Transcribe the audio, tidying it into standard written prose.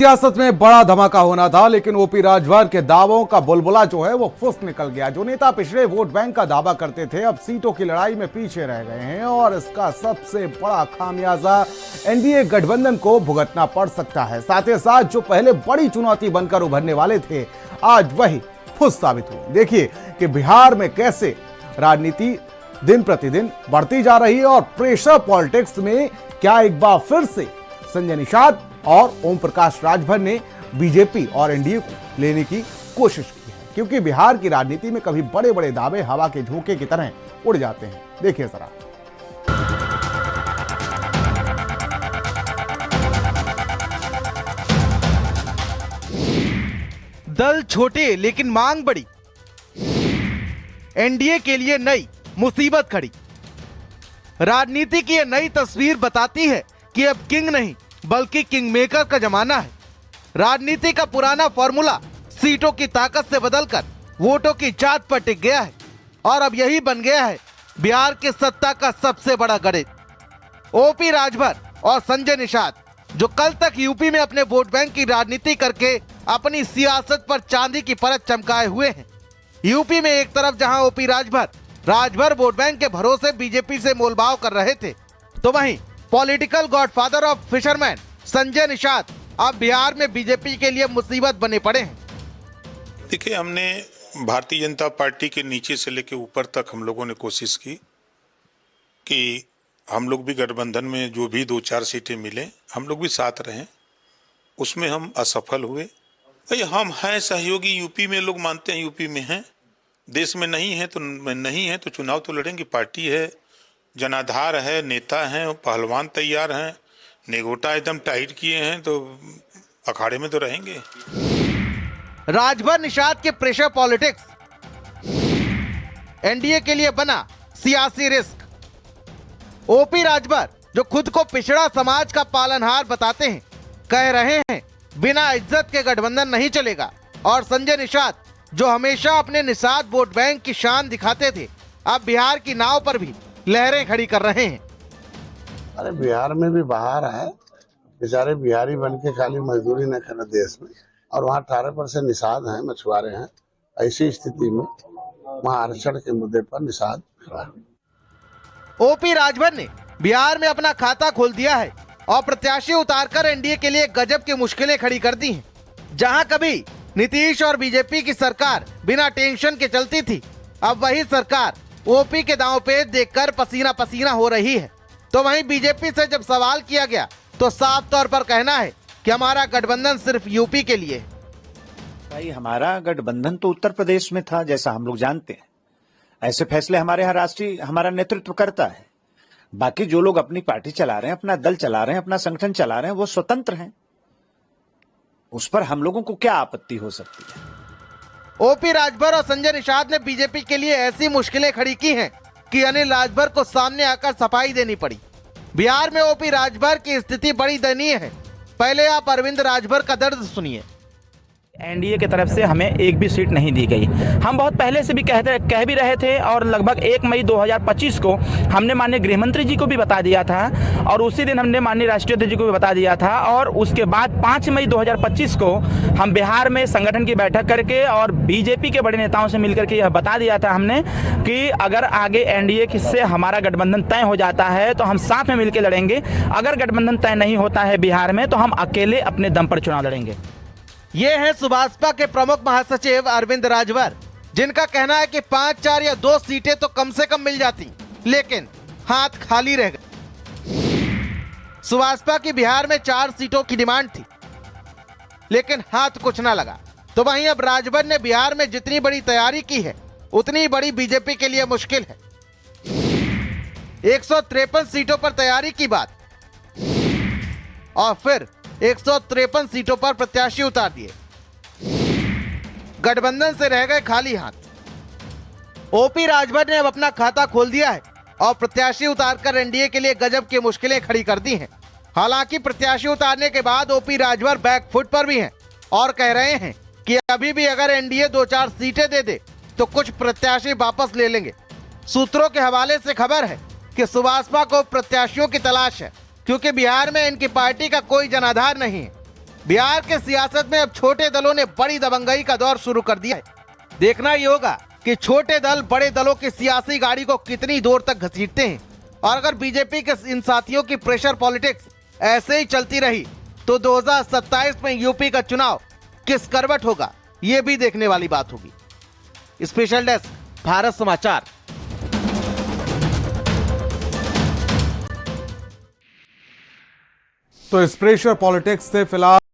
सियासत में बड़ा धमाका होना था, लेकिन ओपी राजभर के दावों का बुलबुला जो है वो फुस निकल गया। जो नेता पिछड़े वोट बैंक का दावा करते थे, अब सीटों की लड़ाई में पीछे रह गए हैं और इसका सबसे बड़ा खामियाजा एनडीए गठबंधन को भुगतना पड़ सकता है। साथ ही साथ जो पहले बड़ी चुनौती बनकर उभरने वाले थे, आज वही फुस साबित हुए। देखिए कि बिहार में कैसे राजनीति दिन प्रतिदिन बढ़ती जा रही है और प्रेशर पॉलिटिक्स में क्या एक बार फिर से संजय निषाद और ओम प्रकाश राजभर ने बीजेपी और एनडीए को लेने की कोशिश की है, क्योंकि बिहार की राजनीति में कभी बड़े बड़े दावे हवा के झोंके की तरह उड़ जाते हैं। देखिए जरा। दल छोटे लेकिन मांग बड़ी, एनडीए के लिए नई मुसीबत खड़ी। राजनीति की यह नई तस्वीर बताती है कि अब किंग नहीं बल्कि किंग मेकर का जमाना है। राजनीति का पुराना फॉर्मूला सीटों की ताकत से बदलकर वोटों की चाट पर टिक गया है और अब यही बन गया है बिहार की सत्ता का सबसे बड़ा गणित। ओपी राजभर और संजय निषाद, जो कल तक यूपी में अपने वोट बैंक की राजनीति करके अपनी सियासत पर चांदी की परत चमकाए हुए हैं। यूपी में एक तरफ जहां ओपी राजभर वोट बैंक के भरोसे बीजेपी से मोलभाव कर रहे थे, तो वहीं political godfather of fisherman Sanjay Nishad अब बिहार में बीजेपी के लिए मुसीबत बने पड़े हैं। देखिए, हमने भारतीय जनता पार्टी के नीचे से लेकर ऊपर तक हम लोगों ने कोशिश की कि हम लोग भी गठबंधन में जो भी 2-4 सीटें मिले हम लोग भी साथ रहें। उसमें हम असफल हुए। भाई, हम हैं सहयोगी, यूपी में लोग मानते हैं यूपी में हैं, देश में नहीं है तो चुनाव तो लड़ेंगे। पार्टी है, जनाधार है, नेता हैं, पहलवान तैयार हैं, नेगोटा एकदम टाइट किए हैं, तो अखाड़े में तो रहेंगे। राजभर निषाद के प्रेशर पॉलिटिक्स एनडीए के लिए बना सियासी रिस्क। ओपी राजभर, जो खुद को पिछड़ा समाज का पालनहार बताते हैं, कह रहे हैं बिना इज्जत के गठबंधन नहीं चलेगा। और संजय निषाद, जो हमेशा अपने निषाद वोट बैंक की शान दिखाते थे, अब बिहार की नाव पर भी लहरें खड़ी कर रहे हैं। अरे बिहार में भी बाहर है, बेचारे बिहारी बन के खाली मजदूरी न करे देश में, और वहाँ 18% निषाद हैं, मछुआरे हैं। ऐसी स्थिति में वहाँ आरक्षण के मुद्दे पर निषाद खड़ा है। ओपी राजभर ने बिहार में अपना खाता खोल दिया है और प्रत्याशी उतारकर एनडीए के लिए गजब की मुश्किलें खड़ी कर दी हैं। जहां कभी नीतीश और बीजेपी की सरकार बिना टेंशन के चलती थी, अब वही सरकार ओपी के दांवपेच देखकर पसीना पसीना हो रही है। तो वहीं बीजेपी से जब सवाल किया गया तो साफ तौर पर कहना है कि हमारा गठबंधन सिर्फ यूपी के लिए है। भाई, हमारा गठबंधन तो उत्तर प्रदेश में था, जैसा हम लोग जानते हैं। ऐसे फैसले हमारे यहाँ राष्ट्रीय हमारा नेतृत्व करता है। बाकी जो लोग अपनी पार्टी चला रहे हैं, अपना दल चला रहे हैं, अपना संगठन चला रहे हैं, वो स्वतंत्र हैं। उस पर हम लोगों को क्या आपत्ति हो सकती है। ओपी राजभर और संजय निषाद ने बीजेपी के लिए ऐसी मुश्किलें खड़ी की हैं कि अनिल राजभर को सामने आकर सफाई देनी पड़ी। बिहार में ओपी राजभर की स्थिति बड़ी दयनीय है। पहले आप अरविंद राजभर का दर्द सुनिए। एनडीए की तरफ से हमें एक भी सीट नहीं दी गई। हम बहुत पहले से भी कह भी रहे थे और लगभग 1 मई 2025 को हमने माननीय गृह मंत्री जी को भी बता दिया था और उसी दिन हमने माननीय राष्ट्रीय अध्यक्ष जी को भी बता दिया था। और उसके बाद 5 मई 2025 को हम बिहार में संगठन की बैठक करके और बीजेपी के बड़े नेताओं से मिलकर के यह बता दिया था हमने कि अगर आगे एनडीए से हमारा गठबंधन तय हो जाता है तो हम साथ में मिलकर लड़ेंगे। अगर गठबंधन तय नहीं होता है बिहार में तो हम अकेले अपने दम पर चुनाव लड़ेंगे। ये हैं सुभाषपा के प्रमुख महासचिव अरविंद राजभर, जिनका कहना है कि 5, 4 या 2 सीटें तो कम से कम मिल जाती, लेकिन हाथ खाली रह गए। सुभाषपा की बिहार में 4 सीटों की डिमांड थी, लेकिन हाथ कुछ ना लगा। तो वहीं अब राजभर ने बिहार में जितनी बड़ी तैयारी की है, उतनी बड़ी बीजेपी के लिए मुश्किल है। 153 सीटों पर तैयारी की बात और फिर 153 सीटों पर प्रत्याशी उतार दिए। गठबंधन से रह गए खाली हाथ। ओपी राजभर ने अब अपना खाता खोल दिया है और प्रत्याशी उतारकर एनडीए के लिए गजब की मुश्किलें खड़ी कर दी हैं। हालांकि प्रत्याशी उतारने के बाद ओपी राजभर बैकफुट पर भी हैं और कह रहे हैं कि अभी भी अगर एनडीए 2-4 सीटें दे दे तो कुछ प्रत्याशी वापस ले लेंगे। सूत्रों के हवाले से खबर है कि सुभाषपा को प्रत्याशियों की तलाश है, क्योंकि बिहार में इनकी पार्टी का कोई जनाधार नहीं है। बिहार के सियासत में अब छोटे दलों ने बड़ी दबंगई का दौर शुरू कर दिया है। देखना ही होगा कि छोटे दल बड़े दलों की सियासी गाड़ी को कितनी दूर तक घसीटते हैं। और अगर बीजेपी के इन साथियों की प्रेशर पॉलिटिक्स ऐसे ही चलती रही तो 2027 में यूपी का चुनाव किस करवट होगा, ये भी देखने वाली बात होगी। स्पेशल डेस्क, भारत समाचार। तो इस प्रेशर पॉलिटिक्स से फिलहाल